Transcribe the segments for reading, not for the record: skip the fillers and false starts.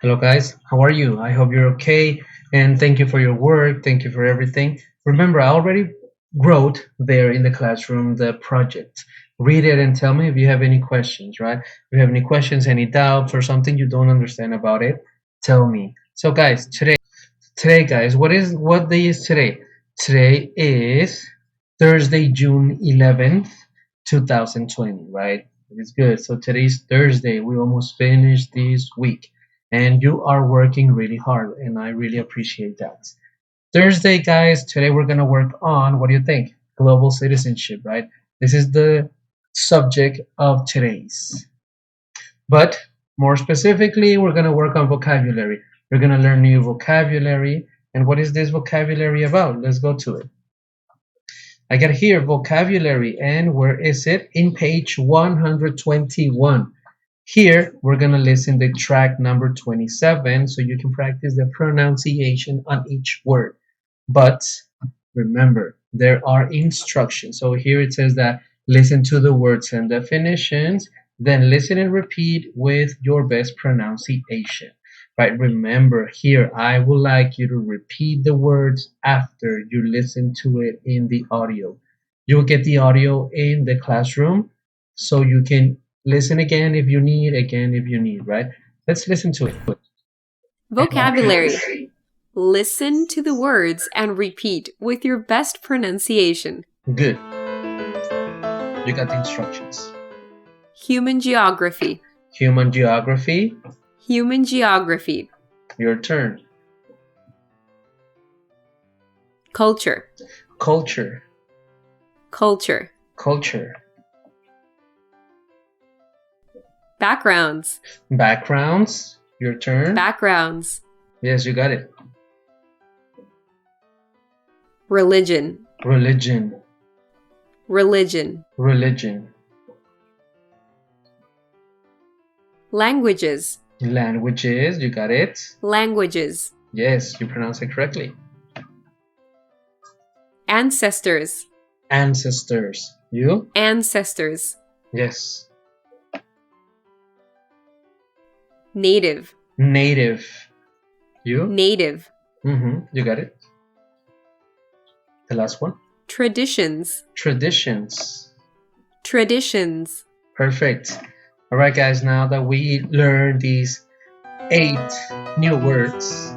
Hello, guys. How are you? I hope you're okay. And thank you for your work. Thank you for everything. Remember, I already wrote there in the classroom the project. Read it and tell me if you have any questions, right? If you have any questions, any doubts, or something you don't understand about it, tell me. So, guys, today, guys, what day is today? Today is Thursday, June 11th, 2020, right? It's good. So today's Thursday. We almost finished this week, and you are working really hard, and I really appreciate that. Thursday, guys, today we're gonna work on what do you think? Global citizenship, right? This is the subject of today's. But more specifically, we're gonna work on vocabulary. We're gonna learn new vocabulary. And what is this vocabulary about? Let's go to it. I got here vocabulary, and where is it? In page 121. Here, we're going to listen to track number 27 so you can practice the pronunciation on each word. But remember, there are instructions. So here it says that listen to the words and definitions, then listen and repeat with your best pronunciation. Right, remember here, I would like you to repeat the words after you listen to it in the audio. You'll get the audio in the classroom so you can listen again if you need, right? Let's listen to it. Vocabulary. Listen to the words and repeat with your best pronunciation. Good. You got the instructions. Human geography. Human geography. Human geography. Your turn. Culture. Culture. Culture. Culture. Backgrounds. Backgrounds. Your turn. Backgrounds. Yes, you got it. Religion. Religion. Religion. Religion. Languages. Languages. You got it. Languages. Yes, you pronounce it correctly. Ancestors. Ancestors. You? Ancestors. Yes. Native. Native. You? Native. You got it. The last one. Traditions. Traditions. Traditions. Perfect. All right, guys, now that we learned these 8 new words,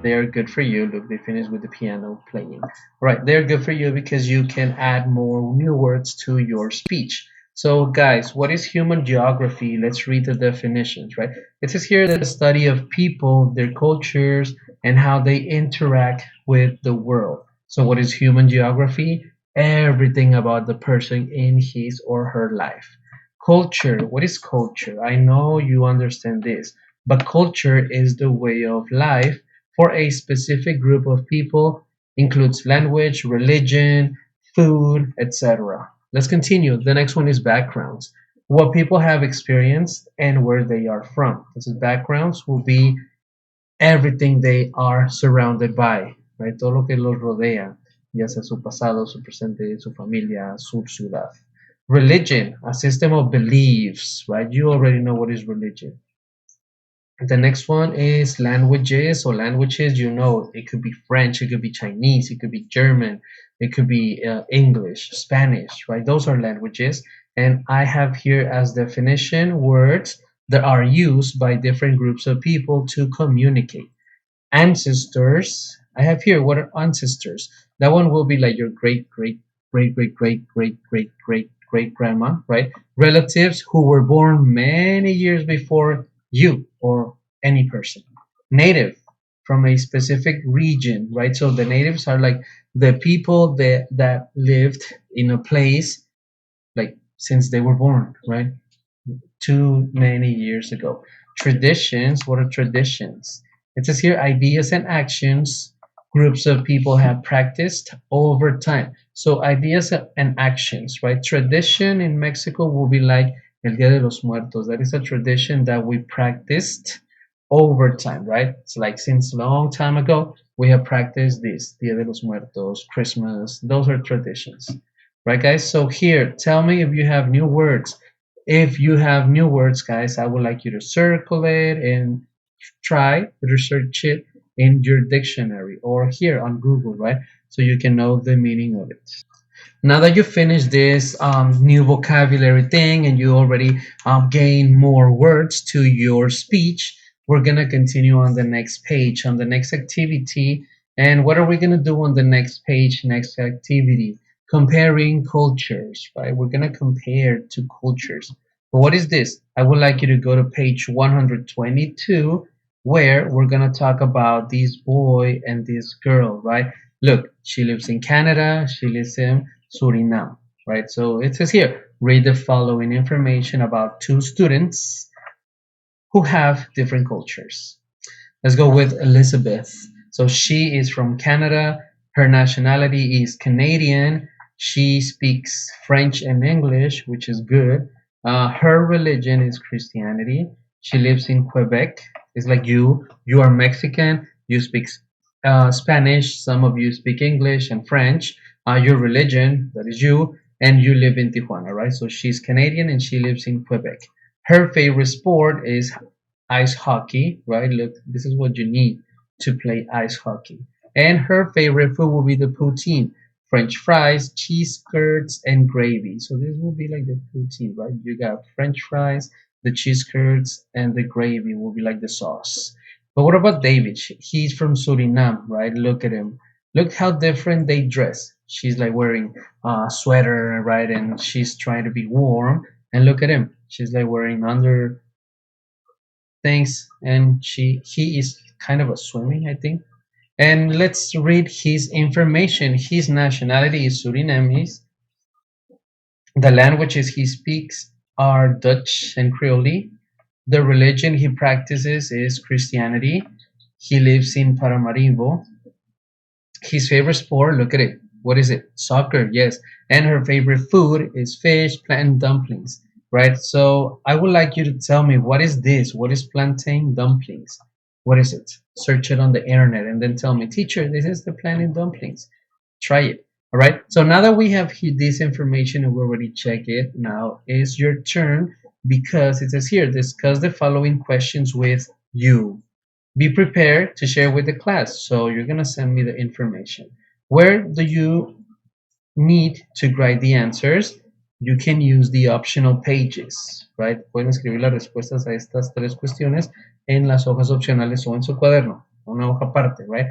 they are good for you. Look, they finished with the piano playing. All right, they're good for you because you can add more new words to your speech. So, guys, what is human geography? Let's read the definitions, right? It says here the study of people, their cultures, and how they interact with the world. So, what is human geography? Everything about the person in his or her life. Culture. What is culture? I know you understand this, but culture is the way of life for a specific group of people, includes language, religion, food, etc. Let's continue. The next one is backgrounds. What people have experienced and where they are from. This is backgrounds will be everything they are surrounded by, right? Todo lo que los rodea, ya sea su pasado, su presente, su familia, su ciudad. Religion, a system of beliefs, right? You already know what is religion. The next one is languages. So languages, you know, it could be French, it could be Chinese, it could be German, it could be English, Spanish, right? Those are languages. And I have here as definition words that are used by different groups of people to communicate. Ancestors, I have here, what are ancestors? That one will be like your great, great, great, great, great, great, great, great, great grandma, right? Relatives who were born many years before you or any person. Native, from a specific region, right? So the natives are like the people that lived in a place like since they were born, right? Too many years ago. Traditions, what are traditions? It says here ideas and actions groups of people have practiced over time. So ideas and actions, right? Tradition in Mexico will be like El Día de los Muertos. That is a tradition that we practiced over time, right? It's like since a long time ago, we have practiced this, Día de los Muertos, Christmas. Those are traditions, right, guys? So here, tell me if you have new words. If you have new words, guys, I would like you to circle it and try to research it in your dictionary or here on Google, right? So you can know the meaning of it. Now that you finished this new vocabulary thing and you already gained more words to your speech, we're going to continue on the next page, on the next activity. And what are we going to do on the next page, next activity? Comparing cultures, right? We're going to compare two cultures. But what is this? I would like you to go to page 122, where we're going to talk about this boy and this girl, right? Look, she lives in Canada, she lives in Suriname, right? So it says here, read the following information about two students who have different cultures. Let's go with Elizabeth. So she is from Canada. Her nationality is Canadian. She speaks French and English, which is good. Her religion is Christianity. She lives in Quebec. It's like you. You are Mexican. You speak Spanish. Some of you speak English and French. Your religion, that is you, and you live in Tijuana, right? So she's Canadian and she lives in Quebec. Her favorite sport is ice hockey, right? Look, this is what you need to play ice hockey. And her favorite food will be the poutine, French fries, cheese curds, and gravy. So this will be like the poutine, right? You got French fries, the cheese curds, and the gravy will be like the sauce. But what about David? He's from Suriname, right? Look at him. Look how different they dress. She's like wearing a sweater, right? And she's trying to be warm. And look at him. She's like wearing under things, and he is kind of a swimming, I think. And let's read his information. His nationality is Surinamese. The languages he speaks are Dutch and Creole. The religion he practices is Christianity. He lives in Paramaribo. His favorite sport, look at it. What is it? Soccer, yes. And her favorite food is fish, plantain dumplings, right? So I would like you to tell me, what is this? What is plantain dumplings? What is it? Search it on the internet and then tell me, teacher, this is the plantain dumplings. Try it. All right. So now that we have this information and we already checked it, now is your turn, because it says here, discuss the following questions with you. Be prepared to share with the class. So you're going to send me the information. Where do you need to write the answers? You can use the optional pages, right? Pueden escribir las respuestas a estas tres cuestiones en las hojas opcionales o en su cuaderno, una hoja aparte, right?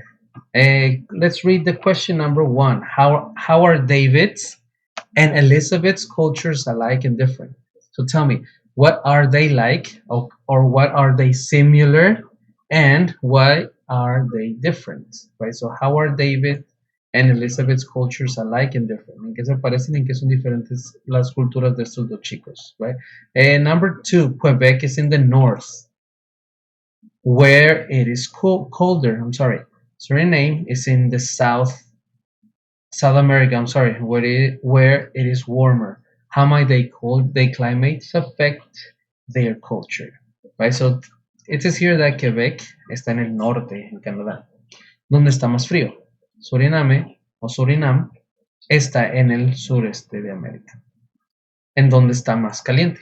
Let's read the question number 1. How are David's and Elizabeth's cultures alike and different? So tell me, what are they like, or what are they similar, and why are they different, right? So how are David and Elizabeth's cultures alike and different? ¿En qué se parecen, en qué son diferentes las culturas de estos dos chicos, right? And number 2, Quebec is in the north, where it is colder. I'm sorry. Suriname is in the South America. I'm sorry, where it is warmer. How might they cold? Their climates affect their culture, right? So it says here that Quebec está en el norte, en Canadá, donde está más frío. Suriname o Surinam está en el sureste de América, en donde está más caliente.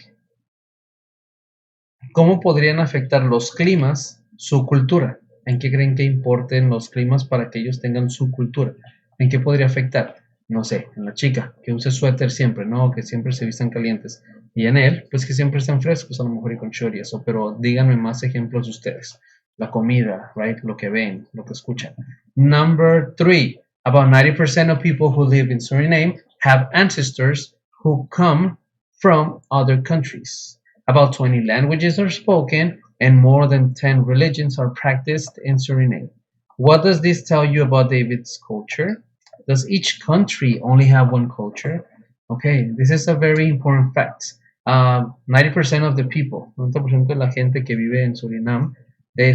¿Cómo podrían afectar los climas su cultura? ¿En qué creen que importen los climas para que ellos tengan su cultura? ¿En qué podría afectar? No sé, en la chica, que use suéter siempre, ¿no? Que siempre se vistan calientes. Y en él, pues que siempre están frescos, a lo mejor y con chori, eso. Pero díganme más ejemplos ustedes. La comida, right? Lo que ven, lo que escuchan. Number 3. About 90% of people who live in Suriname have ancestors who come from other countries. About 20 languages are spoken, and more than 10 religions are practiced in Suriname. What does this tell you about David's culture? Does each country only have one culture? Okay, this is a very important fact. 90% of the people, 90% de la gente que vive en Surinam,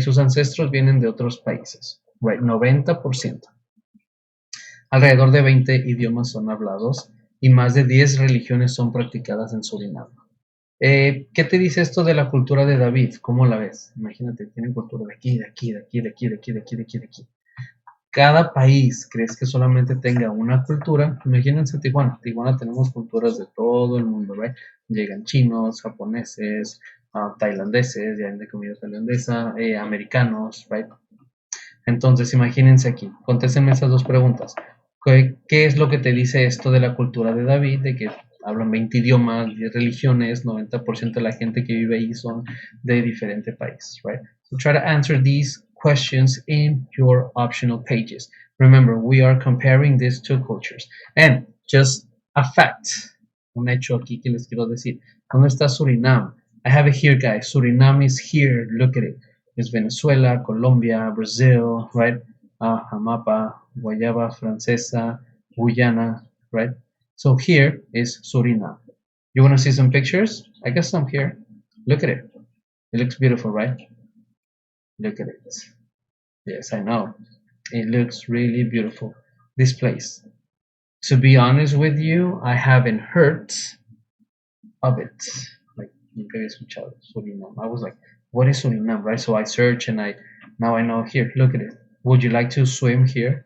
sus ancestros vienen de otros países, right? 90%. Alrededor de 20 idiomas son hablados y más de 10 religiones son practicadas en Surinam. ¿Qué te dice esto de la cultura de David? ¿Cómo la ves? Imagínate, tienen cultura de aquí, de aquí, de aquí, de aquí, de aquí, de aquí, de aquí, de aquí. Cada país, ¿crees que solamente tenga una cultura? Imagínense Tijuana. Tijuana tenemos culturas de todo el mundo, ¿right? Llegan chinos, japoneses, tailandeses, ya venden comida tailandesa, americanos, right? Entonces, imagínense aquí, contéstenme esas dos preguntas. ¿Qué es lo que te dice esto de la cultura de David? De que hablan 20 idiomas, 10 religiones, 90% de la gente que vive ahí son de diferente país, right? So try to answer these questions in your optional pages. Remember, we are comparing these two cultures. And just a fact, un hecho aquí que les quiero decir. ¿Dónde está Surinam? I have it here, guys. Surinam is here. Look at it. It's Venezuela, Colombia, Brazil, right? Jamapa, Guayaba Francesa, Guyana, right? So here is Surinam. You want to see some pictures? I got some here. Look at it. It looks beautiful, right? Look at it. Yes, I know. It looks really beautiful. This place. To be honest with you, I haven't heard of it. Like, nunca había escuchado Surinam. I was like, what is Surinam, right? So I search and now I know. Here, look at it. Would you like to swim here?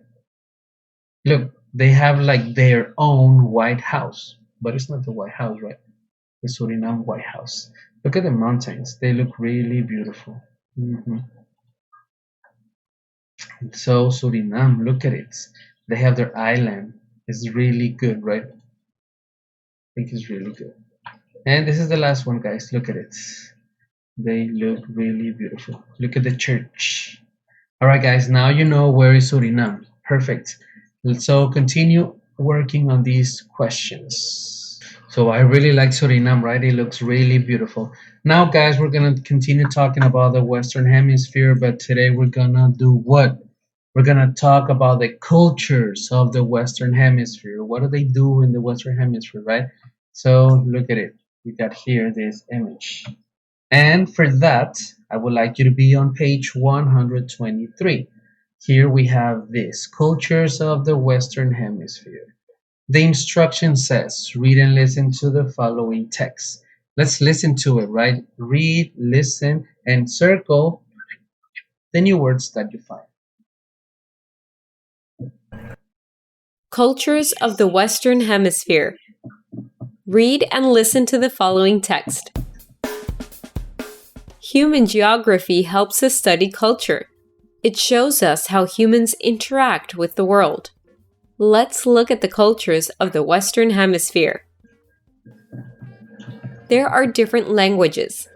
Look, they have like their own White House, but it's not the White House, right? The Suriname White House. Look at the mountains. They look really beautiful. So Suriname, look at it. They have their island. It's really good, right? I think it's really good. And this is the last one, guys. Look at it. They look really beautiful. Look at the church. All right, guys, now you know where is Suriname. Perfect. So continue working on these questions. So I really like Suriname, right? It looks really beautiful. Now, guys, we're going to continue talking about the Western Hemisphere, but today we're going to do what? We're going to talk about the cultures of the Western Hemisphere. What do they do in the Western Hemisphere, right? So look at it. We got here this image. And for that, I would like you to be on page 123. Here we have this, Cultures of the Western Hemisphere. The instruction says, read and listen to the following text. Let's listen to it, right? Read, listen, and circle the new words that you find. Cultures of the Western Hemisphere. Read and listen to the following text. Human geography helps us study culture. It shows us how humans interact with the world. Let's look at the cultures of the Western Hemisphere. There are different languages.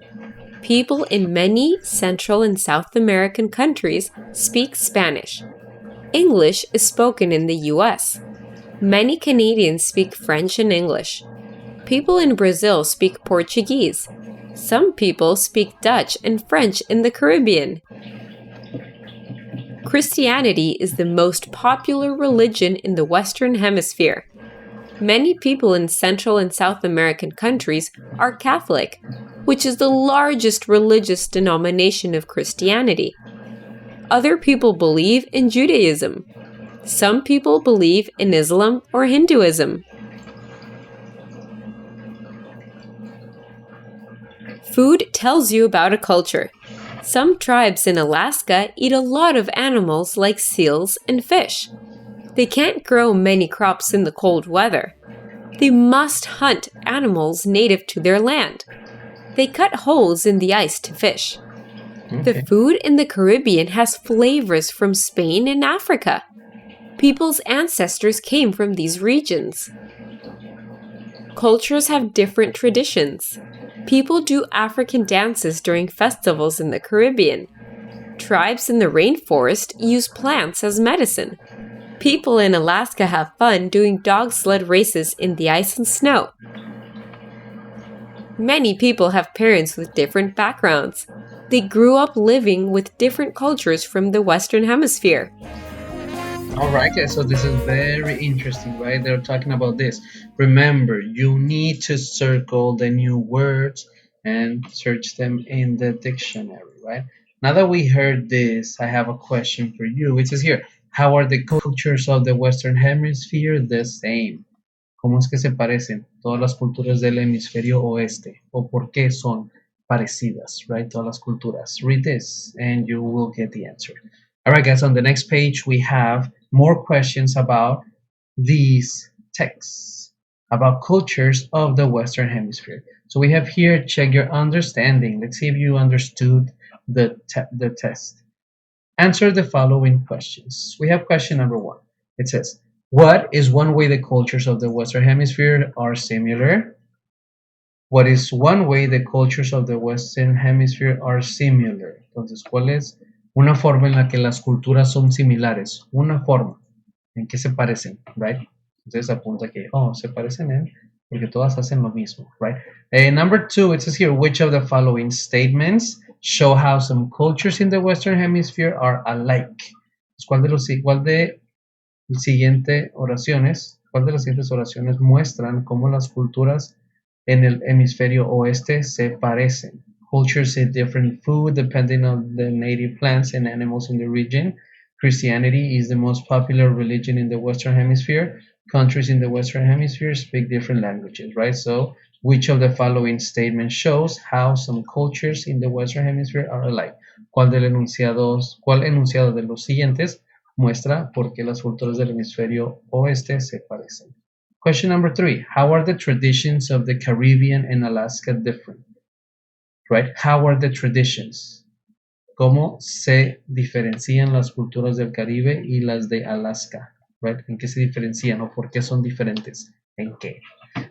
People in many Central and South American countries speak Spanish. English is spoken in the US. Many Canadians speak French and English. People in Brazil speak Portuguese. Some people speak Dutch and French in the Caribbean. Christianity is the most popular religion in the Western Hemisphere. Many people in Central and South American countries are Catholic, which is the largest religious denomination of Christianity. Other people believe in Judaism. Some people believe in Islam or Hinduism. Food tells you about a culture. Some tribes in Alaska eat a lot of animals like seals and fish. They can't grow many crops in the cold weather. They must hunt animals native to their land. They cut holes in the ice to fish. Okay. The food in the Caribbean has flavors from Spain and Africa. People's ancestors came from these regions. Cultures have different traditions. People do African dances during festivals in the Caribbean. Tribes in the rainforest use plants as medicine. People in Alaska have fun doing dog sled races in the ice and snow. Many people have parents with different backgrounds. They grew up living with different cultures from the Western Hemisphere. All right, guys, so this is very interesting, right? They're talking about this. Remember, you need to circle the new words and search them in the dictionary, right? Now that we heard this, I have a question for you. It says here, how are the cultures of the Western Hemisphere the same? ¿Cómo es que se parecen todas las culturas del hemisferio oeste? ¿O por qué son parecidas, right? Todas las culturas. Read this and you will get the answer. All right, guys, on the next page, we have more questions about these texts. about cultures of the Western Hemisphere. So we have here, check your understanding. Let's see if you understood the test. Answer the following questions. We have question number 1. It says, what is one way the cultures of the Western Hemisphere are similar? What is one way the cultures of the Western Hemisphere are similar? Entonces, ¿cuál es una forma en la que las culturas son similares? Una forma en que se parecen, right? Entonces apunta que, oh, se parecen en, porque todas hacen lo mismo, right? Number 2, it says here, which of the following statements show how some cultures in the Western Hemisphere are alike? ¿Cuál de las siguientes oraciones muestran cómo las culturas en el hemisferio oeste se parecen? Cultures eat different food depending on the native plants and animals in the region. Christianity is the most popular religion in the Western Hemisphere. Countries in the Western Hemisphere speak different languages, right? So, which of the following statements shows how some cultures in the Western Hemisphere are alike? ¿Cuál enunciado de los siguientes muestra por qué las culturas del hemisferio oeste se parecen? Question number 3. How are the traditions of the Caribbean and Alaska different? Right? How are the traditions? ¿Cómo se diferencian las culturas del Caribe y las de Alaska? Right? ¿En qué se diferencian o por qué son diferentes? ¿En qué?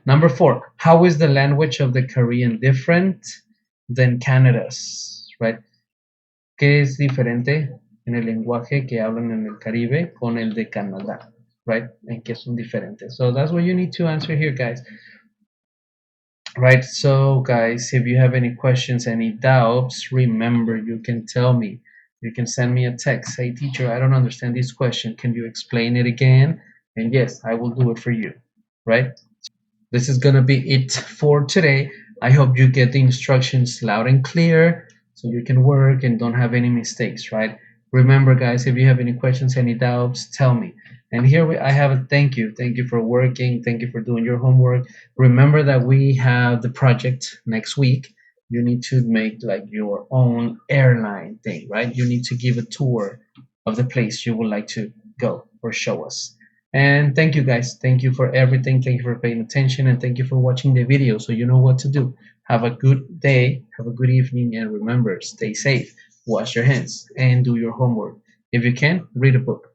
Number 4. How is the language of the Caribbean different than Canada's? Right? ¿Qué es diferente en el lenguaje que hablan en el Caribe con el de Canadá? Right? ¿En qué son diferentes? So that's what you need to answer here, guys. Right, so guys, if you have any questions, any doubts, remember, you can tell me. You can send me a text. Hey, teacher, I don't understand this question. Can you explain it again? And yes, I will do it for you, right? This is going to be it for today. I hope you get the instructions loud and clear so you can work and don't have any mistakes, right? Remember, guys, if you have any questions, any doubts, tell me. And here I have a thank you. Thank you for working. Thank you for doing your homework. Remember that we have the project next week. You need to make like your own airline thing, right? You need to give a tour of the place you would like to go or show us. And thank you, guys. Thank you for everything. Thank you for paying attention, and thank you for watching the video so you know what to do. Have a good day, have a good evening, and remember, stay safe, wash your hands, and do your homework. If you can, read a book.